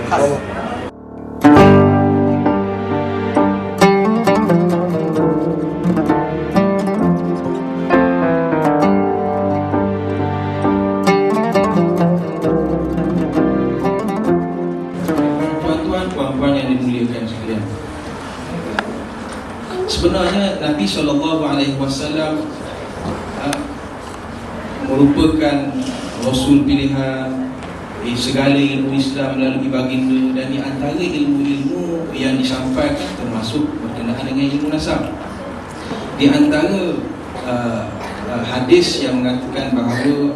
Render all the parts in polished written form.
khas. Puan-puan yang dimuliakan sekalian, sebenarnya Nabi SAW merupakan Rasul pilihan segala ilmu Islam melalui baginda, dan di antara ilmu-ilmu yang disampaikan termasuk berkenaan dengan ilmu nasab. Di antara hadis yang mengatakan bahawa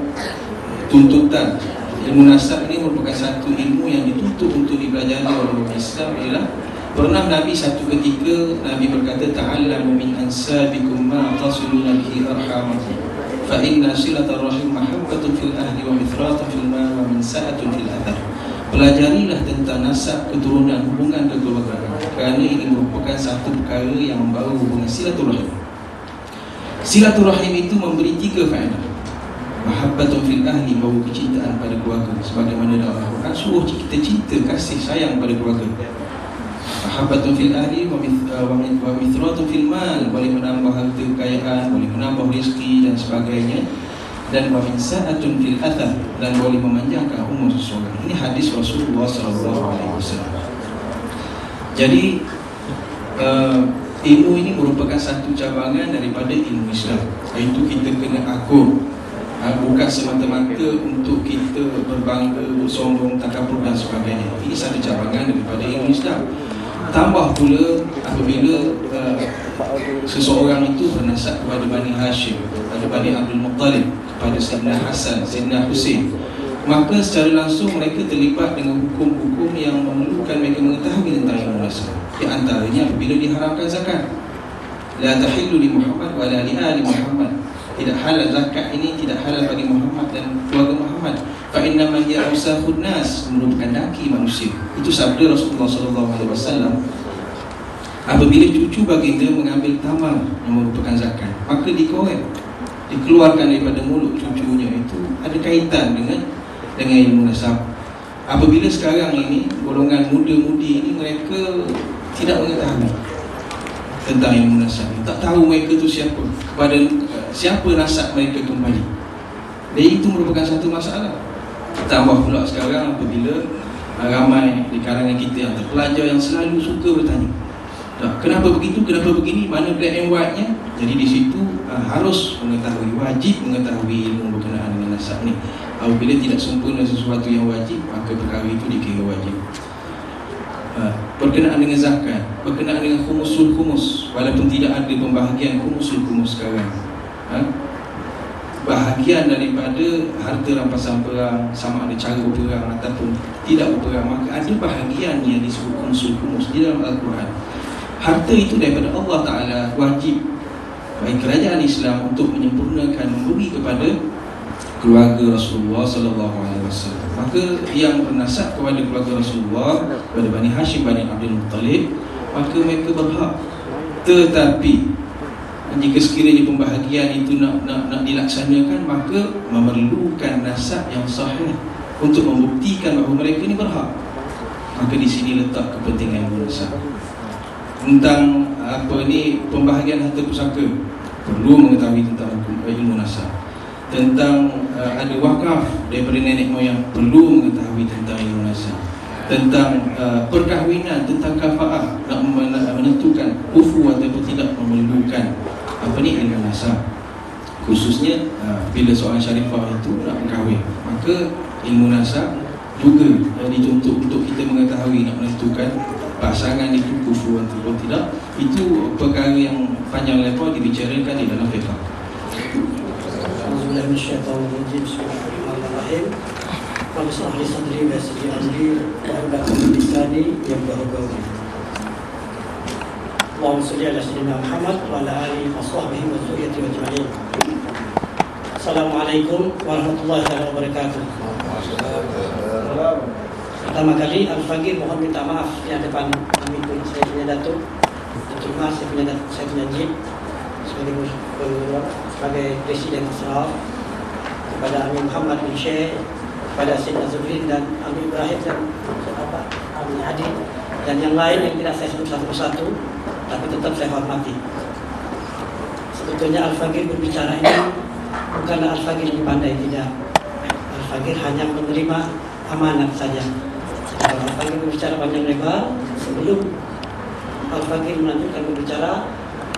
tuntutan ilmu nasab ini merupakan satu ilmu yang dituntut untuk dipelajari oleh orang Islam ialah pernah Nabi satu ketika Nabi berkata, ta'allamu min ansabikum ma tasiluna bihi arhamakum fa inna silatar rahim mahabbatun fil ahli wa mithratun fil mal wa min sa'atun fil athar. Pelajarilah tentang nasab keturunan, hubungan kekeluargaan, kerana ini merupakan satu perkara yang membawa hubungan silaturahim. Silaturahim itu memberi 3 faedah. Mahabbatun fil ahli, bahawa kecintaan pada keluarga, sebagaimana dalam Al-Quran suruh kita cinta, kasih sayang pada keluarga. Mahabbatun fil ahli wa mithratun fil mal, boleh menambah harta kekayaan, boleh menambah rezeki dan sebagainya. Dan wa min sa'atun fil athar, dan boleh memanjangkan umur seseorang. Ini hadis Rasulullah SAW. Jadi ilmu ini merupakan satu cabangan daripada ilmu Islam, iaitu kita kena akur. Bukan semata-mata untuk kita berbangga, bersombong, takabur dan sebagainya. Ini satu cabangan daripada ilmu Islam. Tambah pula apabila seseorang itu bernasab kepada Bani Hashim, kepada Bani Abdul Muttalib, kepada Sayyidina Hasan, Sayyidina Husain, maka secara langsung mereka terlibat dengan hukum-hukum yang memerlukan mereka mengetahui tentang ilmu nasab. Di antaranya apabila diharamkan zakat, la tahillu li Muhammad wa la li ali Muhammad. Tidak halal zakat ini, tidak halal bagi Muhammad dan keluarga Muhammad. Fa inna man ya'usakhun nas, merupakan daki manusia. Itu sabda Rasulullah SAW. Apabila cucu baginda mengambil tamar yang merupakan zakat, maka dikorek, dikeluarkan daripada mulut cucunya. Itu ada kaitan dengan ilmu nasab. Apabila sekarang ini golongan muda-mudi ini mereka tidak mengetahui tentang ilmu nasab, tak tahu mereka itu siapa, kepada siapa nasab mereka kembali. Dan itu merupakan satu masalah. Tambah pula sekarang apabila ramai di kalangan kita yang terpelajar yang selalu suka bertanya, kenapa begitu, kenapa begini, mana black and white-nya. Jadi di situ harus mengetahui, wajib mengetahui ilmu berkenaan dengan nasab ni. Apabila tidak sempurna sesuatu yang wajib, maka perkara itu dikira wajib. Berkenaan dengan zakat, berkenaan dengan khumusul khumus, walaupun tidak ada pembahagian khumusul khumus sekarang, bahagian daripada harta rampasan perang, sama ada cara berperang ataupun tidak berperang, maka ada bahagian yang disebut khumusul khumus di dalam Al-Quran. Harta itu daripada Allah Ta'ala, wajib bagi kerajaan Islam untuk menyempurnakan, memberi kepada keluarga Rasulullah SAW. Maka yang bernasab kepada keluarga Rasulullah, kepada Bani Hashim, Bani Abdul Muttalib, maka mereka berhak. Tetapi jika sekiranya pembahagian itu nak dilaksanakan, maka memerlukan nasab yang sahih untuk membuktikan bahawa mereka ini berhak. Maka di sini letak kepentingan nasab. Tentang pembahagian harta pusaka, perlu mengetahui tentang hukum ilmu nasab. Tentang ada wakaf daripada nenek moyang, perlu mengetahui tentang ilmu nasab. Tentang perkahwinan, tentang kafaah, nak menentukan kufu ataupun tidak, memerlukan ilmu nasab. Khususnya bila seorang syarifah itu nak berkahwin, maka ilmu nasab juga dituntut untuk kita mengetahui, nak menentukan pasangan itu kufu ataupun tidak. Itu perkara yang panjang lebar dibicarakan di dalam fiqh. Bismillahirrahmanirrahim. Bismillahirrahmanirrahim. Rabbi shrah li sadri wa yassir li amri wahlul 'uqdatam min lisani yafqahu qawli. Allahumma shalli ala sayyidina Muhammad wa ala alihi wa sahbihi wa dzurriyyatihi ajma'in. Assalamualaikum warahmatullahi wabarakatuh. Pertama kali Al-Faqih mohon minta maaf di hadapan kami, saya punya datuk, Datuk Mas, saya punya Jib sebagai Presiden Asrar, kepada Amir Muhammad bin Syekh pada Syed Azzuddin dan Abi Ibrahim dan Abi Hadi dan yang lain yang tidak saya sebut satu persatu, tapi tetap saya hormati. Sebetulnya Al-Faqih berbicara ini bukanlah Al-Faqih yang pandai, tidak. Al-Faqih hanya menerima amanat saja. Kalau Al-Faqih berbicara panjang lebar, sebelum Al-Faqih melanjutkan berbicara,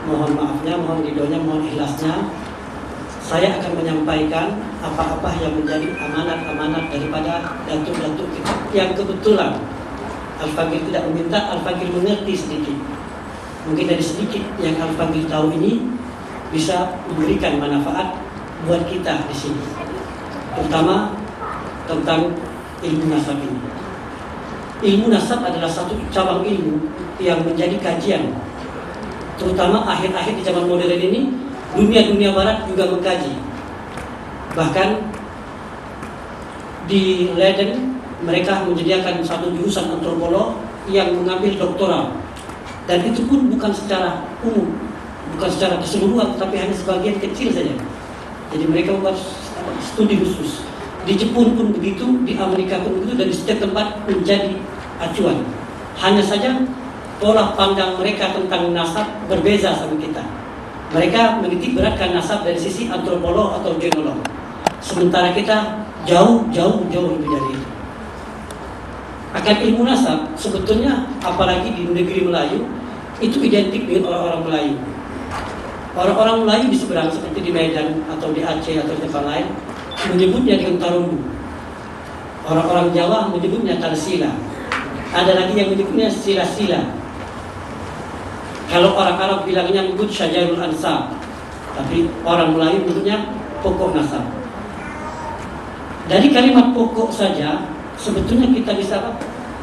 mohon maafnya, mohon ridhonya, mohon ikhlasnya, saya akan menyampaikan apa-apa yang menjadi amanat-amanat daripada datuk-datuk kita yang kebetulan Al-Faqih tidak meminta, Al-Faqih mengerti sedikit. Mungkin dari sedikit yang Al-Faqih tahu ini bisa memberikan manfaat buat kita di sini, terutama tentang ilmu nasab ini. Ilmu nasab adalah satu cabang ilmu yang menjadi kajian, terutama akhir-akhir di zaman modern ini. Dunia barat juga mengkaji. Bahkan di Leiden mereka menyediakan satu jurusan antropolog yang mengambil doktoral, dan itu pun bukan secara umum, bukan secara keseluruhan, tapi hanya sebagian kecil saja. Jadi mereka membuat studi khusus. Di Jepun pun begitu, di Amerika pun begitu, dan di setiap tempat menjadi acuan. Hanya saja pola pandang mereka tentang nasab berbeza sama kita. Mereka menitik beratkan nasab dari sisi antropolog atau genolog, sementara kita jauh lebih dari itu. Akan ilmu nasab sebetulnya, apalagi di negeri Melayu, itu identik dengan orang-orang Melayu. Orang-orang Melayu di seberang seperti di Medan atau di Aceh atau tempat lain menyebutnya dengan tarumbu. Orang-orang Jawa menyebutnya tarsila. Ada lagi yang menyebutnya sila-sila. Kalau orang Arab bilangnya menyebut syajarul ansab, tapi orang Melayu menyebutnya pokok nasab. Dari kalimat pokok saja sebetulnya kita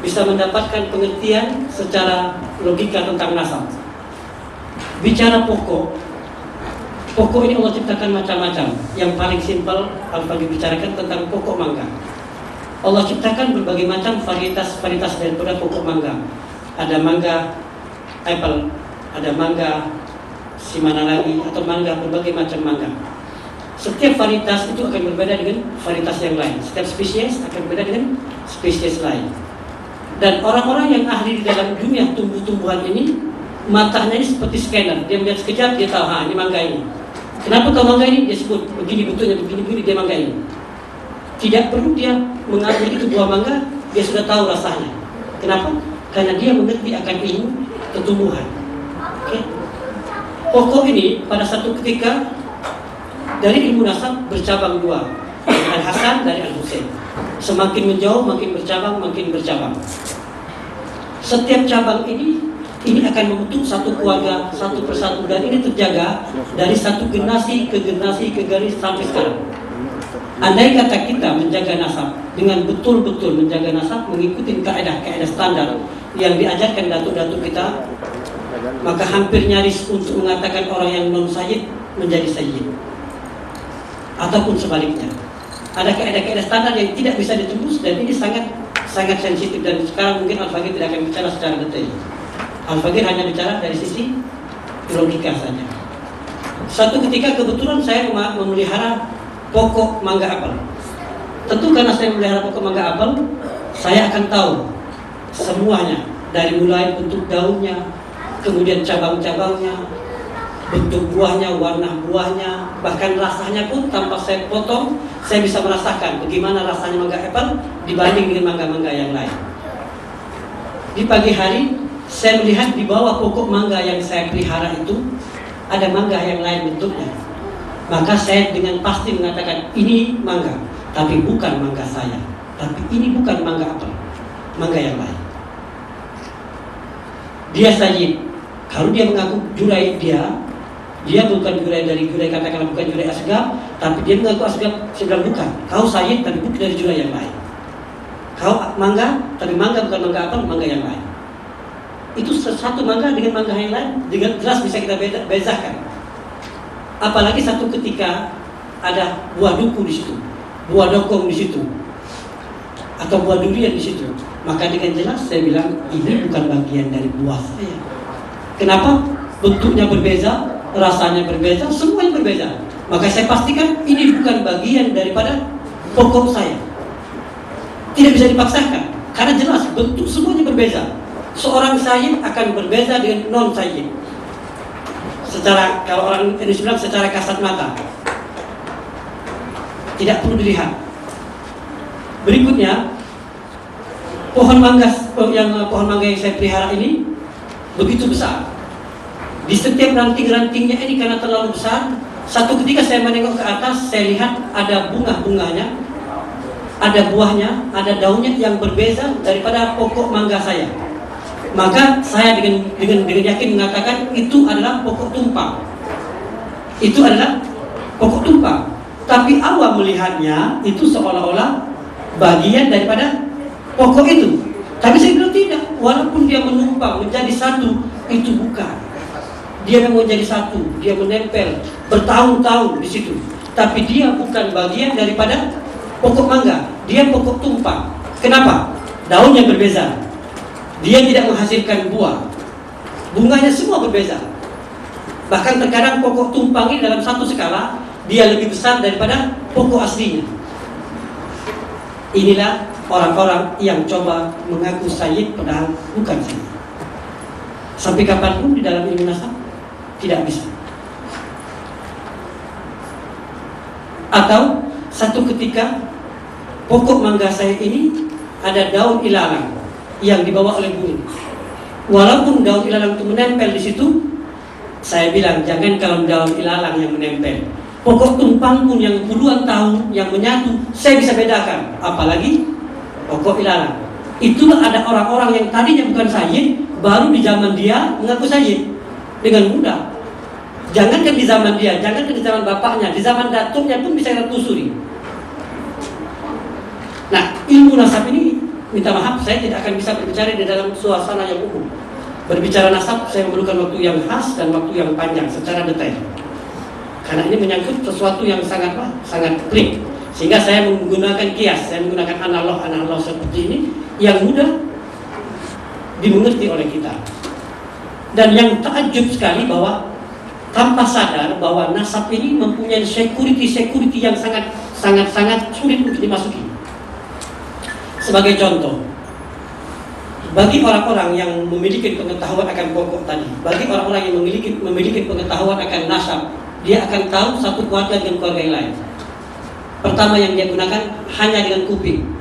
bisa mendapatkan pengertian secara logika tentang nasab. Bicara pokok ini Allah ciptakan macam-macam. Yang paling simpel Al-Faqih bicarakan tentang pokok mangga. Allah ciptakan berbagai macam varietas daripada pokok mangga. Ada mangga apple, ada mangga si mana lagi, atau mangga, berbagai macam mangga. Setiap varietas itu akan berbeda dengan varietas yang lain. Setiap spesies akan berbeda dengan spesies lain. Dan orang-orang yang ahli di dalam dunia tumbuh-tumbuhan ini, matanya ini seperti scanner. Dia melihat sekejap, dia tahu, ini mangga ini. Kenapa tahu mangga ini? Dia sebut begini bentuknya, begini dia mangga ini. Tidak perlu dia mengambil itu buah mangga, dia sudah tahu rasanya. Kenapa? Karena dia mengerti akan ilmu tumbuhan. Okay. Pokok ini pada satu ketika dari ilmu nasab bercabang dua, dari Al-Hasan, dari Al-Husain. Semakin menjauh, makin bercabang. Setiap cabang ini akan membentuk satu keluarga, satu persatu, dan ini terjaga dari satu generasi ke generasi sampai sekarang. Andai kata kita menjaga nasab dengan betul-betul menjaga nasab, mengikuti kaedah standar yang diajarkan datuk-datuk kita, maka hampir nyaris untuk mengatakan orang yang non-sayyid menjadi sayyid, ataupun sebaliknya. Ada kaedah-kaedah standar yang tidak bisa ditembus, dan ini sangat sensitif, dan sekarang mungkin Al-Faqih tidak akan bicara secara detail. Al-Faqih hanya bicara dari sisi logika saja. Suatu ketika kebetulan saya memelihara pokok mangga apel. Tentu karena saya memelihara pokok mangga apel, saya akan tahu semuanya, dari mulai bentuk daunnya, kemudian cabang-cabangnya, bentuk buahnya, warna buahnya, bahkan rasanya pun tanpa saya potong, saya bisa merasakan bagaimana rasanya mangga apel dibanding dengan mangga-mangga yang lain. Di pagi hari, saya melihat di bawah pokok mangga yang saya pelihara itu ada mangga yang lain bentuknya. Maka saya dengan pasti mengatakan ini mangga, tapi bukan mangga saya, tapi ini bukan mangga apel, mangga yang lain. Dia sayyid. Kalau dia mengaku jurai dia bukan jurai dari jurai, katakanlah bukan jurai asgab, tapi dia mengaku asgab, saya bilang bukan. Kau sayyid tapi bukan dari jurai yang lain. Kau mangga, tapi mangga bukan mangga apel, mangga yang lain. Itu satu mangga dengan mangga yang lain, dengan jelas bisa kita bezakan. Apalagi satu ketika ada buah duku di situ, buah dokong di situ, atau buah durian di situ, maka dengan jelas saya bilang ini bukan bagian dari buah saya. Kenapa? Bentuknya berbeza, rasanya berbeza, semuanya berbeza. Maka saya pastikan ini bukan bagian daripada pokok saya. Tidak bisa dipaksakan, karena jelas bentuk semuanya berbeza. Seorang sayyid akan berbeza dengan non sayyid. Secara, kalau orang Indonesia bilang secara kasat mata, tidak perlu dilihat. Berikutnya, pohon mangga yang saya pelihara ini begitu besar. Di setiap ranting-rantingnya ini karena terlalu besar, satu ketika saya menengok ke atas, saya lihat ada bunga-bunganya, ada buahnya, ada daunnya yang berbeza daripada pokok mangga saya. Maka saya dengan yakin mengatakan itu adalah pokok tumpang. Itu adalah pokok tumpang. Tapi awam melihatnya itu seolah-olah bagian daripada pokok itu. Tapi saya bilang tidak. Walaupun dia menumpang menjadi satu, itu bukan. Dia memang menjadi satu. Dia menempel bertahun-tahun di situ. Tapi dia bukan bagian daripada pokok mangga. Dia pokok tumpang. Kenapa? Daunnya berbeza. Dia tidak menghasilkan buah. Bunganya semua berbeza. Bahkan terkadang pokok tumpang ini dalam satu skala dia lebih besar daripada pokok aslinya. Inilah orang-orang yang coba mengaku sayyid padahal bukan sayyid. Sampai kapanpun di dalam ilmu nasab tidak bisa. Atau satu ketika pokok mangga saya ini ada daun ilalang yang dibawa oleh burung. Walaupun daun ilalang itu menempel di situ, saya bilang jangan kalau daun ilalang yang menempel. Pokok tumpang pun yang puluhan tahun yang menyatu, saya bisa bedakan. Apalagi pokok ilalang. Itulah ada orang-orang yang tadinya bukan sayyid, baru di zaman dia mengaku sayyid dengan mudah. Jangankan di zaman dia, jangankan di zaman bapaknya, di zaman datuknya pun bisa tertusuri. Nah, ilmu nasab ini, minta maaf, saya tidak akan bisa berbicara di dalam suasana yang umum. Berbicara nasab, saya memerlukan waktu yang khas dan waktu yang panjang secara detail. Karena ini menyangkut sesuatu yang sangat klik. Sehingga saya menggunakan kias, saya menggunakan analog seperti ini yang mudah dimengerti oleh kita. Dan yang takjub sekali bahwa tanpa sadar bahwa nasab ini mempunyai security yang sangat sulit untuk dimasuki. Sebagai contoh, bagi orang-orang yang memiliki pengetahuan akan pokok tadi, bagi orang-orang yang memiliki pengetahuan akan nasab, dia akan tahu satu keluarga dengan keluarga yang lain. Pertama yang dia gunakan hanya dengan kuping.